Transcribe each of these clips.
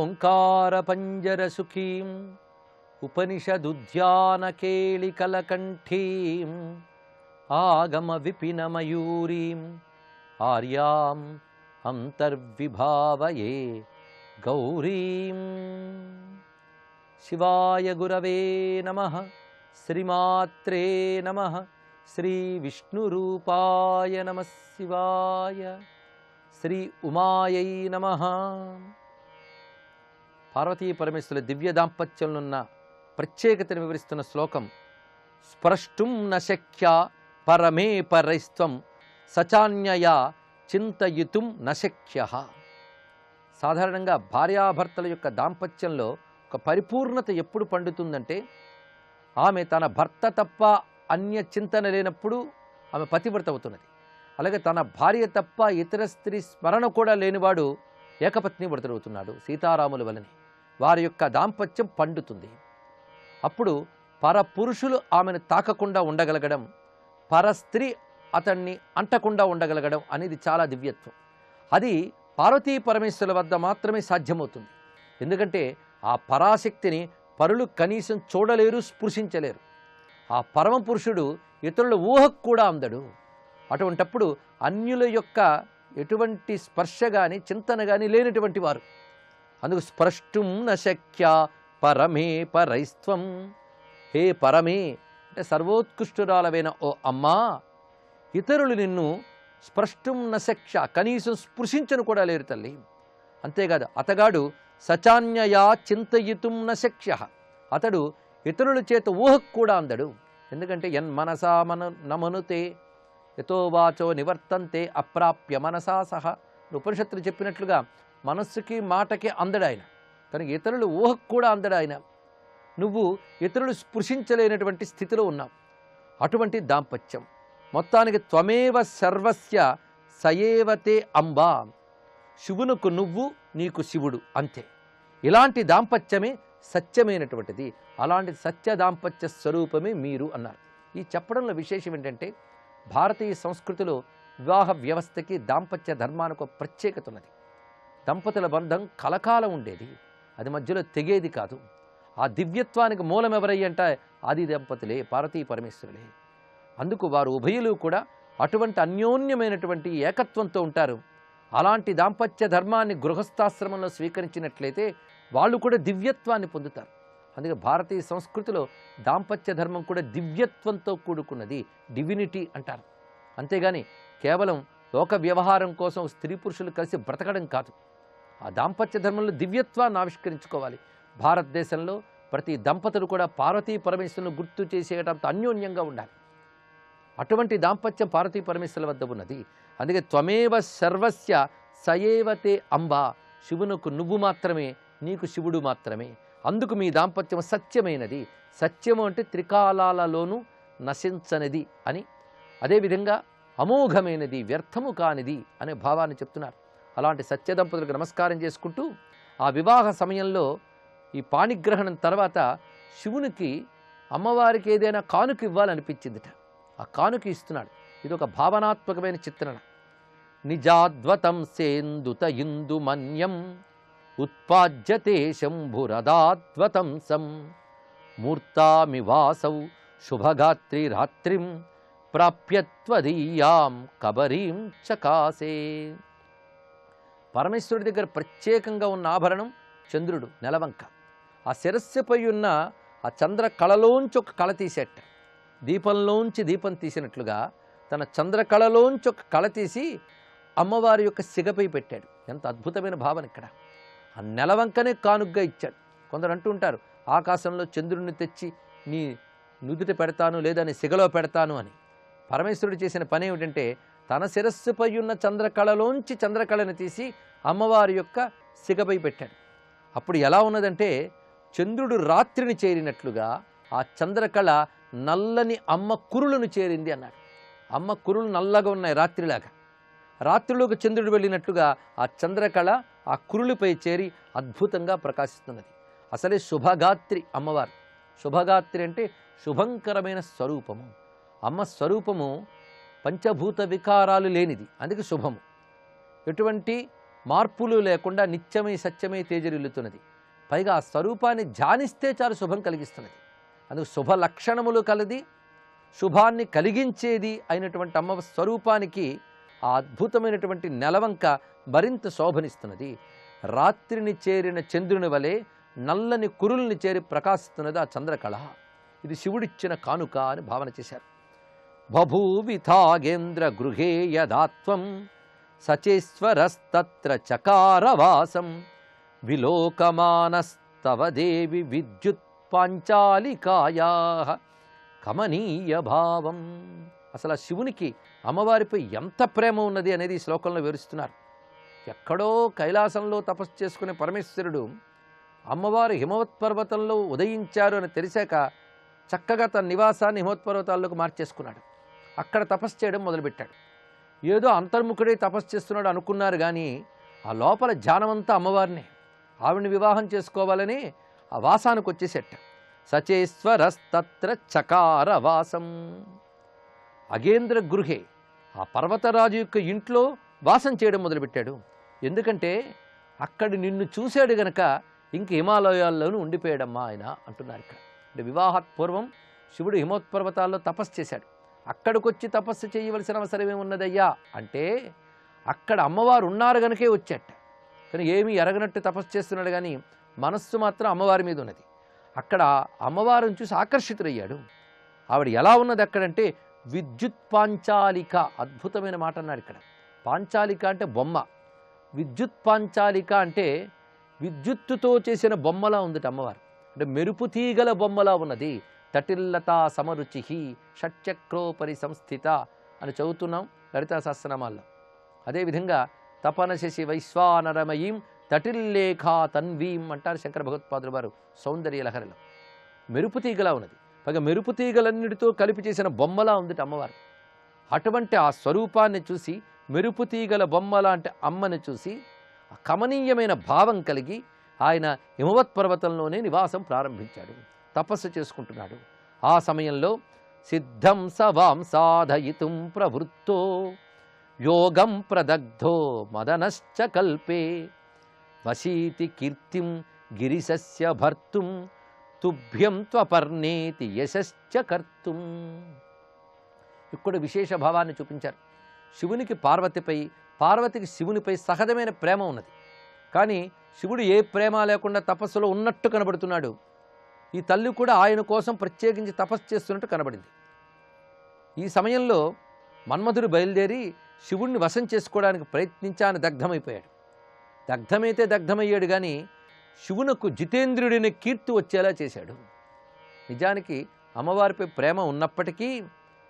ఓంకారపంజరసుఖీం ఉపనిషదుద్యానకేళికలకంఠీం ఆగమవిపినమయూరీం ఆర్యాం అంతర్విభావయే గౌరీం. శివాయ గురవే నమః. శ్రీమాత్రే నమః. శ్రీ విష్ణురూపాయ నమః శివాయ. శ్రీ ఉమాయై నమః. పార్వతీ పరమేశ్వరుల దివ్య దాంపత్యంలోన్న ప్రత్యేకతను వివరిస్తున్న శ్లోకం. స్పృష్టుం న శక్య పరమే పరైస్త్వం సచాన్యయా చింతయితుం న శక్యః. సాధారణంగా భార్యాభర్తల యొక్క దాంపత్యంలో ఒక పరిపూర్ణత ఎప్పుడు పండుతుందంటే ఆమె తన భర్త తప్ప అన్య చింతన లేనప్పుడు ఆమె పతివ్రత అవుతున్నది. అలాగే తన భార్య తప్ప ఇతర స్త్రీ స్మరణ కూడా లేనివాడు ఏకపత్ని వ్రతుడవుతున్నాడు. సీతారాముల వలని వారి యొక్క దాంపత్యం పండుతుంది. అప్పుడు పరపురుషులు ఆమెను తాకకుండా ఉండగలగడం, పరస్త్రీ అతన్ని అంటకుండా ఉండగలగడం అనేది చాలా దివ్యత్వం. అది పార్వతీ పరమేశ్వరుల వద్ద మాత్రమే సాధ్యమవుతుంది. ఎందుకంటే ఆ పరాశక్తిని పరులు కనీసం చూడలేరు, స్పృశించలేరు. ఆ పరమ పురుషుడు ఇతరుల ఊహకు కూడా అందడు. అటువంటప్పుడు అన్యుల యొక్క ఎటువంటి స్పర్శ కానీ చింతన కానీ లేనటువంటి వారు. అందుకు స్పృష్టుం న శక్య పరమే పరైస్త్వం. హే పరమే అంటే సర్వోత్కృష్టురాలవైన ఓ అమ్మా, ఇతరులు నిన్ను స్పృష్టుం న శక్య కనీసం స్పృశించను కూడా లేరు తల్లి. అంతేకాదు అతగాడు సచాన్యయా చింతయితుం న శక్య, అతడు ఇతరుల చేత ఊహకు కూడా అందడు. ఎందుకంటే యన్మనసా నమనుతే యతో వాచో నివర్తంతే అప్రాప్య మనసా సహ. ఉపనిషత్తులు చెప్పినట్లుగా మనస్సుకి మాటకి అందడు ఆయన, కనుక ఇతరులు ఊహకు కూడా అందడు ఆయన. నువ్వు ఇతరులు స్పృశించలేనటువంటి స్థితిలో ఉన్నావు. అటువంటి దాంపత్యం మొత్తానికి త్వమేవ సర్వస్య సయేవతే అంబా. శివునుకు నువ్వు, నీకు శివుడు, అంతే. ఇలాంటి దాంపత్యమే సత్యమైనటువంటిది. అలాంటి సత్య దాంపత్య స్వరూపమే మీరు అన్నారు. ఈ చెప్పడంలో విశేషం ఏంటంటే భారతీయ సంస్కృతిలో వివాహ వ్యవస్థకి దాంపత్య ధర్మానికి ఒక ప్రత్యేకత ఉన్నది. దంపతుల బంధం కలకాలం ఉండేది, అది మధ్యలో తెగేది కాదు. ఆ దివ్యత్వానికి మూలం ఎవరయ్యంటే ఆది దంపతులే, పార్వతీ పరమేశ్వరులే. అందుకు వారు ఉభయులు కూడా అటువంటి అన్యోన్యమైనటువంటి ఏకత్వంతో ఉంటారు. అలాంటి దాంపత్య ధర్మాన్ని గృహస్థాశ్రమంలో స్వీకరించినట్లయితే వాళ్ళు కూడా దివ్యత్వాన్ని పొందుతారు. అందుకే భారతీయ సంస్కృతిలో దాంపత్య ధర్మం కూడా దివ్యత్వంతో కూడుకున్నది, డివినిటీ అంటారు. అంతేగాని కేవలం లోక వ్యవహారం కోసం స్త్రీ పురుషులు కలిసి బ్రతకడం కాదు. ఆ దాంపత్య ధర్మంలో దివ్యత్వాన్ని ఆవిష్కరించుకోవాలి. భారతదేశంలో ప్రతి దంపతులు కూడా పార్వతీ పరమేశ్వరులను గుర్తు చేసేటంత అన్యోన్యంగా ఉండాలి. అటువంటి దాంపత్యం పార్వతీ పరమేశ్వరుల వద్ద ఉన్నది. అందుకే త్వమేవ సర్వస్య సయేవతే అంబా. శివునకు నువ్వు మాత్రమే, నీకు శివుడు మాత్రమే. అందుకు మీ దాంపత్యం సత్యమైనది. సత్యము అంటే త్రికాలాలలోనూ నశించనిది అని, అదేవిధంగా అమోఘమైనది, వ్యర్థము కానిది అనే భావాన్ని చెప్తున్నారు. అలాంటి సత్య దంపతులకు నమస్కారం చేసుకుంటూ ఆ వివాహ సమయంలో ఈ పాణిగ్రహణం తర్వాత శివునికి అమ్మవారికి ఏదైనా కానుక ఇవ్వాలనిపించిందిట. ఆ కానుక ఇస్తున్నాడు. ఇది ఒక భావనాత్మకమైన చిత్రణ. నిజాద్వతం సేందుత ఇందు మన్యం ఉత్పాజ్యతే శంభురదాద్వతం సం మూర్తామివాసౌ శుభగాత్రి రాత్రిం ప్రాప్యత్వదీయాం కబరీం చకాసే. పరమేశ్వరుడి దగ్గర ప్రత్యేకంగా ఉన్న ఆభరణం చంద్రుడు, నెలవంక. ఆ శిరస్సుపై ఉన్న ఆ చంద్ర కళలోంచి ఒక కళ తీసేట. దీపంలోంచి దీపం తీసినట్లుగా తన చంద్ర కళలోంచి ఒక కళ తీసి అమ్మవారి యొక్క సిగపై పెట్టాడు. ఎంత అద్భుతమైన భావన ఇక్కడ. ఆ నెలవంకనే కానుగ్గా ఇచ్చాడు. కొందరు అంటూ ఉంటారు, ఆకాశంలో చంద్రుడిని తెచ్చి నీ నుదుట పెడతాను లేదా నీ సిగలో పెడతాను అని. పరమేశ్వరుడు చేసిన పని ఏమిటంటే తన శిరస్సుపై ఉన్న చంద్రకళలోంచి చంద్రకళను తీసి అమ్మవారి యొక్క సిగపై పెట్టాడు. అప్పుడు ఎలా ఉన్నదంటే చంద్రుడు రాత్రిని చేరినట్లుగా ఆ చంద్రకళ నల్లని అమ్మ కురులను చేరింది అన్నాడు. అమ్మ కురులు నల్లగా ఉన్నాయి రాత్రిలాగా. రాత్రిలోకి చంద్రుడు వెళ్ళినట్లుగా ఆ చంద్రకళ ఆ కురులపై చేరి అద్భుతంగా ప్రకాశిస్తున్నది. అసలే శుభగాత్రి అమ్మవారు. శుభగాత్రి అంటే శుభంకరమైన స్వరూపము. అమ్మ స్వరూపము పంచభూత వికారాలు లేనిది, అందుకే శుభము. ఎటువంటి మార్పులు లేకుండా నిత్యమై సత్యమై తేజరిల్లుతున్నది. పైగా ఆ స్వరూపాన్ని ధ్యానిస్తే చాలు శుభం కలిగిస్తున్నది. అందుకు శుభ లక్షణములు కలది, శుభాన్ని కలిగించేది అయినటువంటి అమ్మ స్వరూపానికి ఆ అద్భుతమైనటువంటి నెలవంక మరింత శోభనిస్తున్నది. రాత్రిని చేరిన చంద్రుని వలె నల్లని కురుల్ని చేరి ప్రకాశిస్తున్నది ఆ చంద్రకళ. ఇది శివుడిచ్చిన కానుక అని భావన చేశారు. బభూవిథాగేంద్ర గృహే యదాత్వం సచేశ్వరస్తత్ర చకారవాసం విలోకమానస్తవ దేవి విద్యుత్ పాంచాలికాయా కమనీయ భావం. అసలు ఆ శివునికి అమ్మవారిపై ఎంత ప్రేమ ఉన్నది అనేది ఈ శ్లోకంలో వివరిస్తున్నారు. ఎక్కడో కైలాసంలో తపస్సు చేసుకునే పరమేశ్వరుడు అమ్మవారు హిమవత్ పర్వతంలో ఉదయించారు అని తెలిసాక చక్కగా తన నివాసాన్ని హిమవత్ పర్వతాల్లోకి మార్చేసుకున్నాడు. అక్కడ తపస్సు చేయడం మొదలుపెట్టాడు. ఏదో అంతర్ముఖుడే తపస్సు చేస్తున్నాడు అనుకున్నారు, కానీ ఆ లోపల ధ్యానమంతా అమ్మవారినే. ఆవిడ్ని వివాహం చేసుకోవాలని ఆ వాసానికి వచ్చేసేట. సచేశ్వరస్తత్ర చకార వాసం. అగేంద్ర గృహే, ఆ పర్వతరాజు యొక్క ఇంట్లో వాసం చేయడం మొదలుపెట్టాడు. ఎందుకంటే అక్కడి నిన్ను చూశాడు గనక ఇంక హిమాలయాల్లోనూ ఉండిపోయాడమ్మా ఆయన అంటున్నారు ఇక్కడ. అంటే వివాహాత్ పూర్వం శివుడు హిమోత్పర్వతాల్లో తపస్సు చేశాడు. అక్కడికొచ్చి తపస్సు చేయవలసిన అవసరం ఏమున్నదయ్యా అంటే అక్కడ అమ్మవారు ఉన్నారు గనుకే వచ్చాట. కానీ ఏమీ ఎరగనట్టు తపస్సు చేస్తున్నాడు, కానీ మనస్సు మాత్రం అమ్మవారి మీద ఉన్నది. అక్కడ అమ్మవారిని చూసి ఆకర్షితుడయ్యాడు. ఆవిడ ఎలా ఉన్నది అక్కడంటే విద్యుత్ పాంచాలిక. అద్భుతమైన మాట అన్నాడు ఇక్కడ. పాంచాలిక అంటే బొమ్మ, విద్యుత్ పాంచాలిక అంటే విద్యుత్తుతో చేసిన బొమ్మలా ఉందట అమ్మవారు. అంటే మెరుపు తీగల బొమ్మలా ఉన్నది. తటిల్లతా సమరుచి షట్చక్రోపరి సంస్థిత అని చదువుతున్నాం లలితా సహస్రనామాల్లో. అదేవిధంగా తపన శశి వైశ్వానరమయీం తటిల్లేఖా తన్వీం అంటారు శంకర భగవత్పాదుల వారు సౌందర్య లహరిలో. మెరుపు తీగలా ఉన్నది. పైగా మెరుపు తీగలన్నిటితో కలిపి చేసిన బొమ్మలా ఉందట అమ్మవారు. అటువంటి ఆ స్వరూపాన్ని చూసి, మెరుపు తీగల బొమ్మ లాంటి అమ్మని చూసి కమనీయమైన భావం కలిగి ఆయన హిమవత్ పర్వతంలోనే నివాసం ప్రారంభించాడు, తపస్సు చేసుకుంటున్నాడు. ఆ సమయంలో సిద్ధం సవాం సాధయితుం ప్రవృత్తో యోగం ప్రదగ్ధో మదనశ్చ కల్పే వశీతి కీర్తిం గిరిశస్య భర్తుం తుభ్యం త్వపర్ణేతి యశశ్చ కర్తుం. ఇక్కడ విశేష భావాన్ని చూపించారు. శివునికి పార్వతిపై, పార్వతికి శివునిపై సహజమైన ప్రేమ ఉన్నది. కానీ శివుడు ఏ ప్రేమ లేకుండా తపస్సులో ఉన్నట్టు కనబడుతున్నాడు. ఈ తల్లి కూడా ఆయన కోసం ప్రత్యేకించి తపస్సు చేస్తున్నట్టు కనబడింది. ఈ సమయంలో మన్మధుడు బయలుదేరి శివుణ్ణి వశం చేసుకోవడానికి ప్రయత్నించాని దగ్ధమైపోయాడు. దగ్ధమైతే దగ్ధమయ్యాడు, కానీ శివునకు జితేంద్రుడిని కీర్తి వచ్చేలా చేశాడు. నిజానికి అమ్మవారిపై ప్రేమ ఉన్నప్పటికీ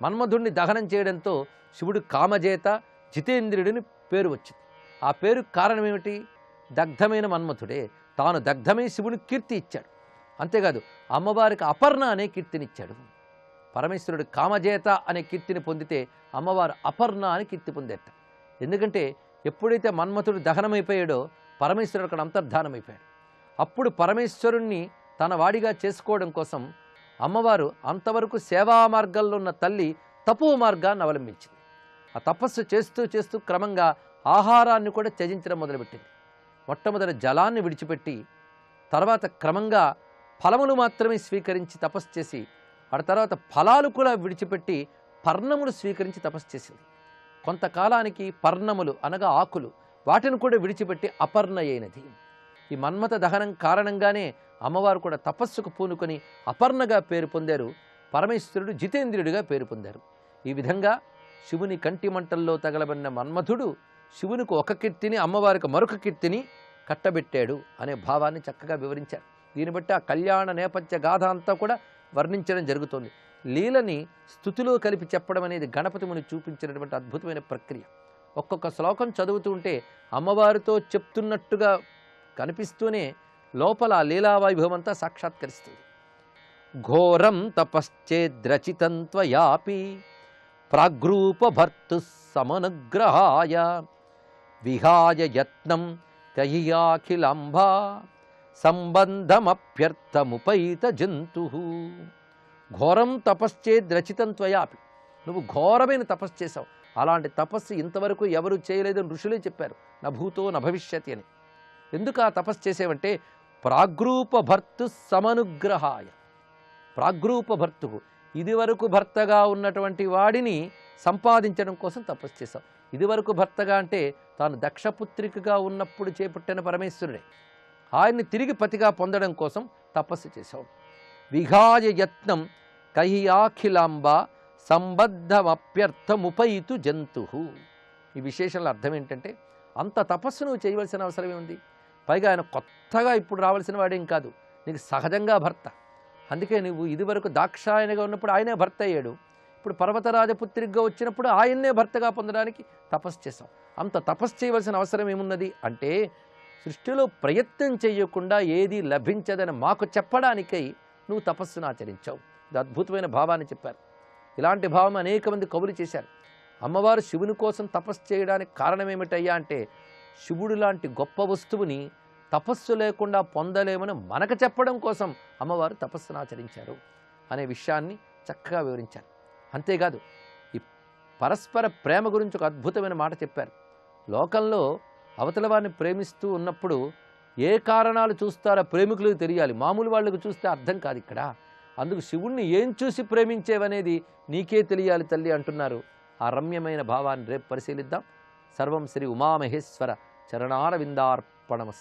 మన్మధుడిని దహనం చేయడంతో శివుడు కామజేత జితేంద్రుడిని పేరు వచ్చింది. ఆ పేరుకు కారణం ఏమిటి? దగ్ధమైన మన్మథుడే. తాను దగ్ధమై శివునికి కీర్తి ఇచ్చాడు. అంతేకాదు అమ్మవారికి అపర్ణ అనే కీర్తినిచ్చాడు. పరమేశ్వరుడు కామజేత అనే కీర్తిని పొందితే అమ్మవారు అపర్ణ అని కీర్తి పొందేట. ఎందుకంటే ఎప్పుడైతే మన్మథుడు దహనమైపోయాడో పరమేశ్వరుడు అక్కడ అంతర్ధానమైపోయాడు. అప్పుడు పరమేశ్వరుణ్ణి తన వాడిగా చేసుకోవడం కోసం అమ్మవారు అంతవరకు సేవా మార్గాల్లో ఉన్న తల్లి తపో మార్గాన్ని అవలంబించింది. ఆ తపస్సు చేస్తూ చేస్తూ క్రమంగా ఆహారాన్ని కూడా త్యజించడం మొదలుపెట్టింది. మొట్టమొదటి జలాన్ని విడిచిపెట్టి తర్వాత క్రమంగా ఫలములు మాత్రమే స్వీకరించి తపస్సు చేసి, ఆ తర్వాత ఫలాలు కూడా విడిచిపెట్టి పర్ణములు స్వీకరించి తపస్సు చేసింది. కొంతకాలానికి పర్ణములు అనగా ఆకులు వాటిని కూడా విడిచిపెట్టి అపర్ణ అయినది. ఈ మన్మథ దహనం కారణంగానే అమ్మవారు కూడా తపస్సుకు పూనుకొని అపర్ణగా పేరు పొందారు. పరమేశ్వరుడు జితేంద్రుడిగా పేరు పొందారు. ఈ విధంగా శివుని కంటి మంటల్లో తగలబడిన మన్మథుడు శివునికి ఒక కీర్తిని, అమ్మవారికి మరొక కీర్తిని కట్టబెట్టాడు అనే భావాన్ని చక్కగా వివరించారు. దీన్ని బట్టి ఆ కళ్యాణ నేపథ్య గాథ అంతా కూడా వర్ణించడం జరుగుతుంది. లీలని స్తుతిలో కలిపి చెప్పడం అనేది గణపతి ముని చూపించినటువంటి అద్భుతమైన ప్రక్రియ. ఒక్కొక్క శ్లోకం చదువుతూ ఉంటే అమ్మవారితో చెప్తున్నట్టుగా కనిపిస్తూనే లోపల లీలావైభవం అంతా సాక్షాత్కరిస్తుంది. ఘోరం తపశ్చేద్రచితం త్వయాపి ప్రాగ్రూపభర్తు సమనుగ్రహాయ విహాయ యత్నం కయ్యాఖిలాంబా సంబంధమభ్యర్థముపైత జంతు. ఘోరం తపశ్చేద్రచితం త్వయాపి, నువ్వు ఘోరమైన తపస్సు చేసావు. అలాంటి తపస్సు ఇంతవరకు ఎవరు చేయలేదని ఋషులే చెప్పారు. నా భూతో నా భవిష్యతి అని. ఎందుకు ఆ తపస్సు చేసేవంటే ప్రాగ్రూప భర్తు సమనుగ్రహాయ. ప్రాగ్రూప భర్తుకు ఇదివరకు భర్తగా ఉన్నటువంటి వాడిని సంపాదించడం కోసం తపస్సు చేశాం. ఇదివరకు భర్తగా అంటే తాను దక్షపుత్రికగా ఉన్నప్పుడు చేపట్టిన పరమేశ్వరుడే. ఆయన్ని తిరిగి పతిగా పొందడం కోసం తపస్సు చేశాం. విఘాయ యత్నం కహియాఖిలాంబ సంబద్ధమప్యర్థముపైతు జంతు. ఈ విశేషంలో అర్థం ఏంటంటే అంత తపస్సు నువ్వు చేయవలసిన అవసరమే ఉంది. పైగా ఆయన కొత్తగా ఇప్పుడు రావాల్సిన వాడేం కాదు, నీకు సహజంగా భర్త. అందుకే నువ్వు ఇదివరకు దాక్షాయనిగా ఉన్నప్పుడు ఆయనే భర్త అయ్యాడు. ఇప్పుడు పర్వతరాజపుత్రిగా వచ్చినప్పుడు ఆయన్నే భర్తగా పొందడానికి తపస్సు చేశాం. అంత తపస్సు చేయవలసిన అవసరం ఏమున్నది అంటే సృష్టిలో ప్రయత్నం చేయకుండా ఏది లభించదని మాకు చెప్పడానికై నువ్వు తపస్సును ఆచరించావు. ఇది అద్భుతమైన భావాన్ని చెప్పారు. ఇలాంటి భావం అనేక మంది కవులు చేశారు. అమ్మవారు శివుని కోసం తపస్సు చేయడానికి కారణం ఏమిటయ్యా అంటే శివుడు లాంటి గొప్ప వస్తువుని తపస్సు లేకుండా పొందలేమని మనకు చెప్పడం కోసం అమ్మవారు తపస్సును ఆచరించారు అనే విషయాన్ని చక్కగా వివరించారు. అంతేకాదు ఈ పరస్పర ప్రేమ గురించి ఒక అద్భుతమైన మాట చెప్పారు. లోకంలో అవతల వారిని ప్రేమిస్తూ ఉన్నప్పుడు ఏ కారణాలు చూస్తారో ప్రేమికులకు తెలియాలి, మామూలు వాళ్ళకు చూస్తే అర్థం కాదు ఇక్కడ. అందుకు శివుణ్ణి ఏం చూసి ప్రేమించేవనేది నీకే తెలియాలి తల్లి అంటున్నారు. ఆ రమ్యమైన భావాన్ని రేపు పరిశీలిద్దాం. సర్వం శ్రీ ఉమామహేశ్వర చరణారవిందార్పణమస్తు.